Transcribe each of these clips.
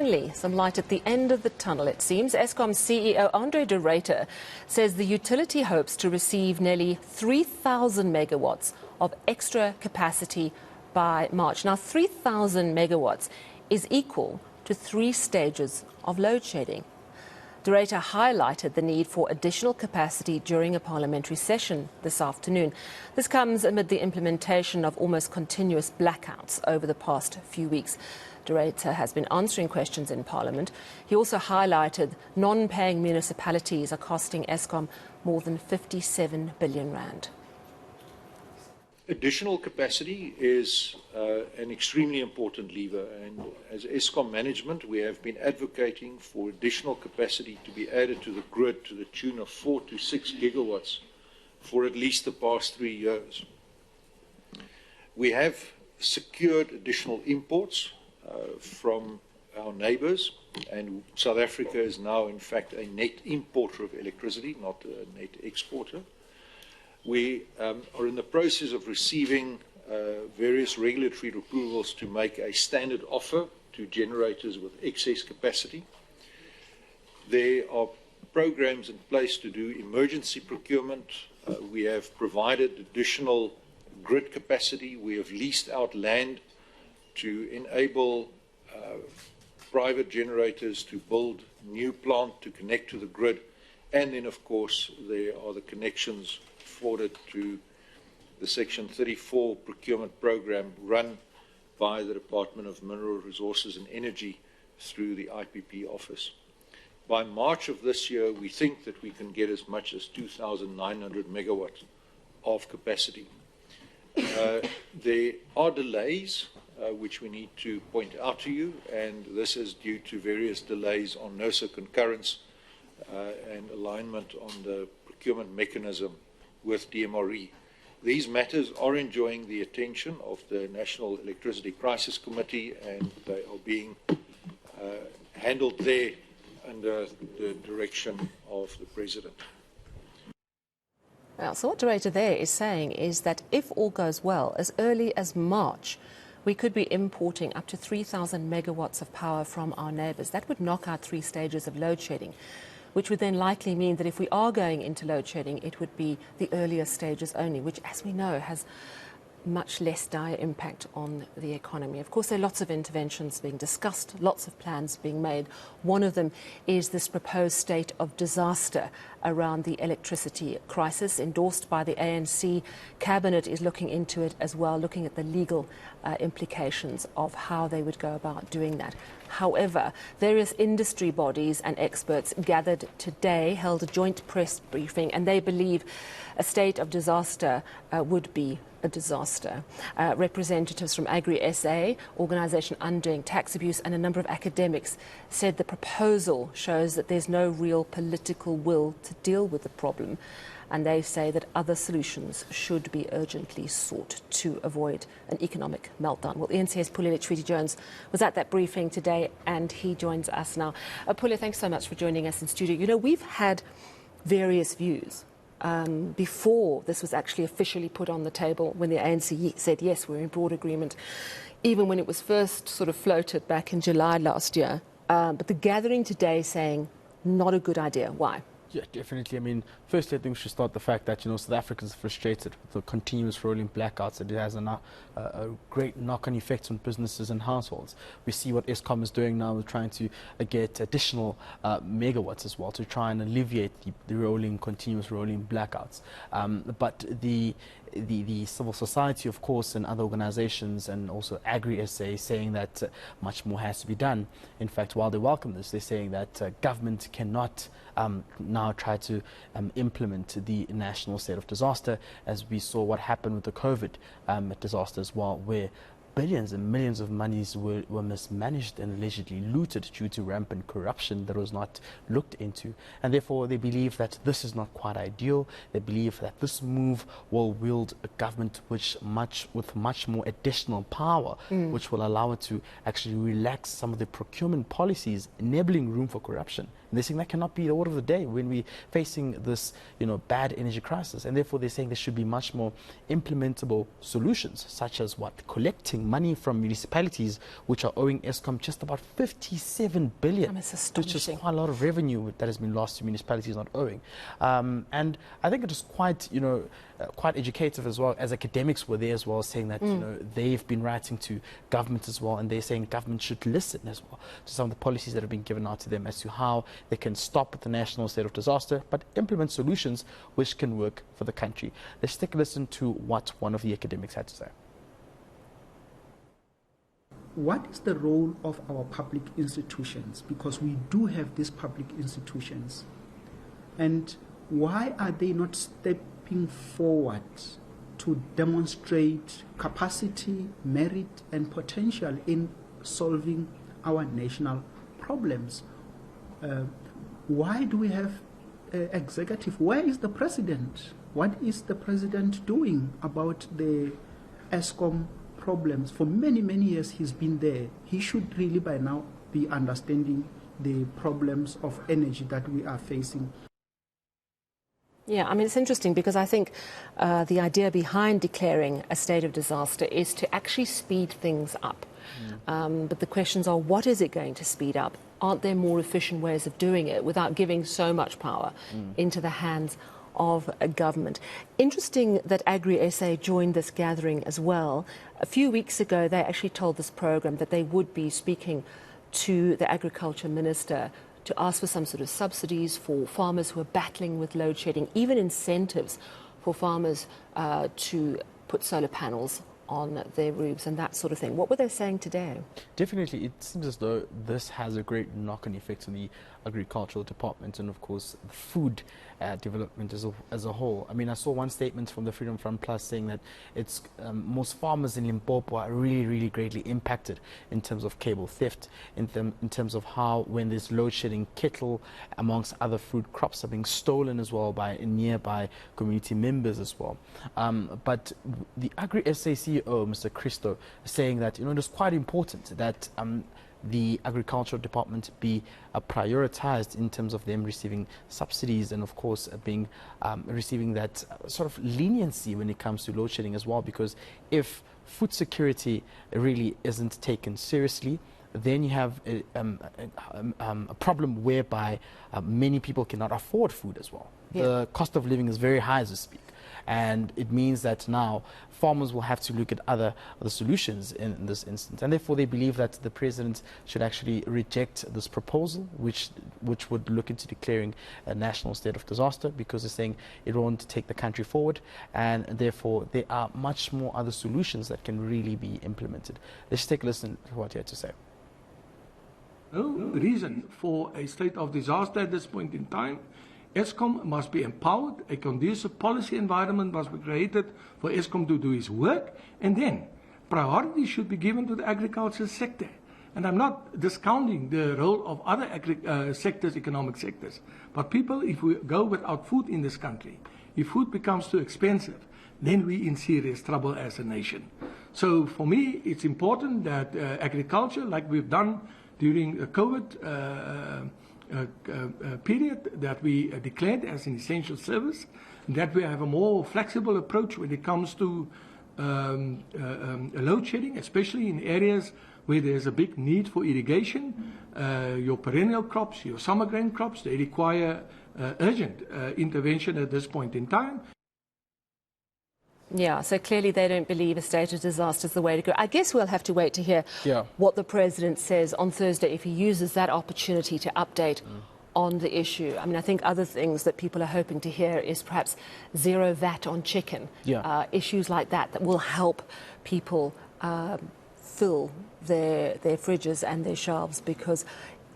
Finally, some light at the end of the tunnel, it seems. Eskom CEO Andre de Ruyter says the utility hopes to receive nearly 3,000 megawatts of extra capacity by March. Now, 3,000 megawatts is equal to 3 stages of load shedding. De Ruyter highlighted the need for additional capacity during a parliamentary session this afternoon. This comes amid the implementation of almost continuous blackouts over the past few weeks. De Ruyter has been answering questions in Parliament. He also highlighted non-paying municipalities are costing Eskom more than 57 billion rand. Additional capacity is an extremely important lever, and as Eskom management we have been advocating for additional capacity to be added to the grid to the tune of 4 to 6 gigawatts for at least the past 3 years. We have secured additional imports from our neighbours, and South Africa is now in fact a net importer of electricity, not a net exporter. We are in the process of receiving various regulatory approvals to make a standard offer to generators with excess capacity. There are programs in place to do emergency procurement. We have provided additional grid capacity. We have leased out land to enable private generators to build new plant to connect to the grid. And then, of course, there are the connections afforded to the Section 34 procurement program run by the Department of Mineral Resources and Energy through the IPP office. By March of this year, we think that we can get as much as 2,900 megawatts of capacity. There are delays which we need to point out to you, and this is due to various delays on NERSA concurrence and alignment on the procurement mechanism with DMRE. These matters are enjoying the attention of the National Electricity Crisis Committee, and they are being handled there under the direction of the President. Well, so what De Ruyter there is saying is that if all goes well, as early as March, we could be importing up to 3,000 megawatts of power from our neighbours. That would knock out 3 stages of load shedding, which would then likely mean that if we are going into load shedding, it would be the earlier stages only, which, as we know, has much less dire impact on the economy. Of course, there are lots of interventions being discussed, lots of plans being made. One of them is this proposed state of disaster around the electricity crisis, endorsed by the ANC. Cabinet is looking into it as well, looking at the legal implications of how they would go about doing that. However, various industry bodies and experts gathered today, held a joint press briefing, and they believe a state of disaster would be a disaster. Representatives from Agri-SA, organisation undoing tax abuse, and a number of academics said the proposal shows that there's no real political will to deal with the problem, and they say that other solutions should be urgently sought to avoid an economic meltdown. Well, eNCA's Pule Letshwiti-Jones was at that briefing today, and he joins us now. Pule, thanks so much for joining us in studio. You know, we've had various views before this was actually officially put on the table, when the ANC said, yes, we're in broad agreement, even when it was first sort of floated back in July last year. But the gathering today saying, not a good idea. Why? Yeah, definitely. I mean, firstly, I think we should start the fact that, you know, South Africans are frustrated with the continuous rolling blackouts, and it has a great knock-on effects on businesses and households. We see what Eskom is doing now with trying to get additional megawatts as well to try and alleviate the continuous rolling blackouts. But the civil society, of course, and other organizations, and also Agri-SA, saying that much more has to be done. In fact, while they welcome this, they're saying that government cannot now try to implement the national state of disaster, as we saw what happened with the COVID disaster as well, where billions and millions of monies were mismanaged and allegedly looted due to rampant corruption that was not looked into. And therefore, they believe that this is not quite ideal. They believe that this move will wield a government with much more additional power, which will allow it to actually relax some of the procurement policies, enabling room for corruption And they're saying that cannot be the order of the day when we're facing this, bad energy crisis. And therefore, they're saying there should be much more implementable solutions, such as collecting money from municipalities, which are owing Eskom just about 57 billion, which is quite a lot of revenue that has been lost to municipalities not owing. And I think it is quite, quite educative as well, as academics were there as well, saying that they've been writing to government as well, and they're saying government should listen as well to some of the policies that have been given out to them as to how they can stop the national state of disaster, but implement solutions which can work for the country. Let's take a listen to what one of the academics had to say. What is the role of our public institutions? Because we do have these public institutions. And why are they not stepping forward to demonstrate capacity, merit, and potential in solving our national problems? Why do we have executive? Where is the president? What is the president doing about the Eskom problems? For many, many years he's been there. He should really by now be understanding the problems of energy that we are facing. Yeah, I mean, it's interesting because I think the idea behind declaring a state of disaster is to actually speed things up. But the questions are, what is it going to speed up? Aren't there more efficient ways of doing it without giving so much power into the hands of a government? Interesting that Agri-SA joined this gathering as well. A few weeks ago, they actually told this program that they would be speaking to the agriculture minister to ask for some sort of subsidies for farmers who are battling with load shedding, even incentives for farmers to put solar panels on their roofs and that sort of thing. What were they saying today? Definitely, it seems as though this has a great knock-on effect on the agricultural department and, of course, the food development as a whole. I mean, I saw one statement from the Freedom Front Plus saying that it's most farmers in Limpopo are really, really greatly impacted in terms of cable theft, in terms of how when there's load shedding, kettle, amongst other food crops, are being stolen as well by nearby community members as well. But the Agri-SA CEO, Mr. Christo, saying that it is quite important that the agricultural department be prioritized in terms of them receiving subsidies and, of course, being receiving that sort of leniency when it comes to load shedding as well, because if food security really isn't taken seriously, then you have a problem whereby many people cannot afford food as well. Yeah. The cost of living is very high, as we speak. And it means that now farmers will have to look at other solutions in this instance. And therefore, they believe that the president should actually reject this proposal, which would look into declaring a national state of disaster, because they're saying it won't take the country forward. And therefore, there are much more other solutions that can really be implemented. Let's take a listen to what he had to say. No reason for a state of disaster at this point in time. Eskom must be empowered, a conducive policy environment must be created for Eskom to do its work, and then priority should be given to the agriculture sector. And I'm not discounting the role of other sectors, economic sectors, but people, if we go without food in this country, if food becomes too expensive, then we're in serious trouble as a nation. So for me, it's important that agriculture, like we've done during the COVID period, that we declared as an essential service, that we have a more flexible approach when it comes to load shedding, especially in areas where there's a big need for irrigation. Your perennial crops, your summer grain crops, they require urgent intervention at this point in time. Yeah, so clearly they don't believe a state of disaster is the way to go. I guess we'll have to wait to hear what the president says on Thursday if he uses that opportunity to update on the issue. I mean, I think other things that people are hoping to hear is perhaps zero VAT on chicken, issues like that will help people fill their fridges and their shelves, because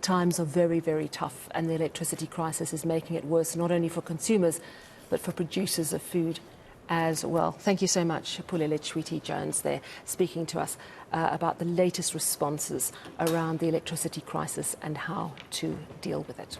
times are very, very tough, and the electricity crisis is making it worse, not only for consumers, but for producers of food as well. Thank you so much, Pule Letshwiti-Jones, there speaking to us about the latest responses around the electricity crisis and how to deal with it.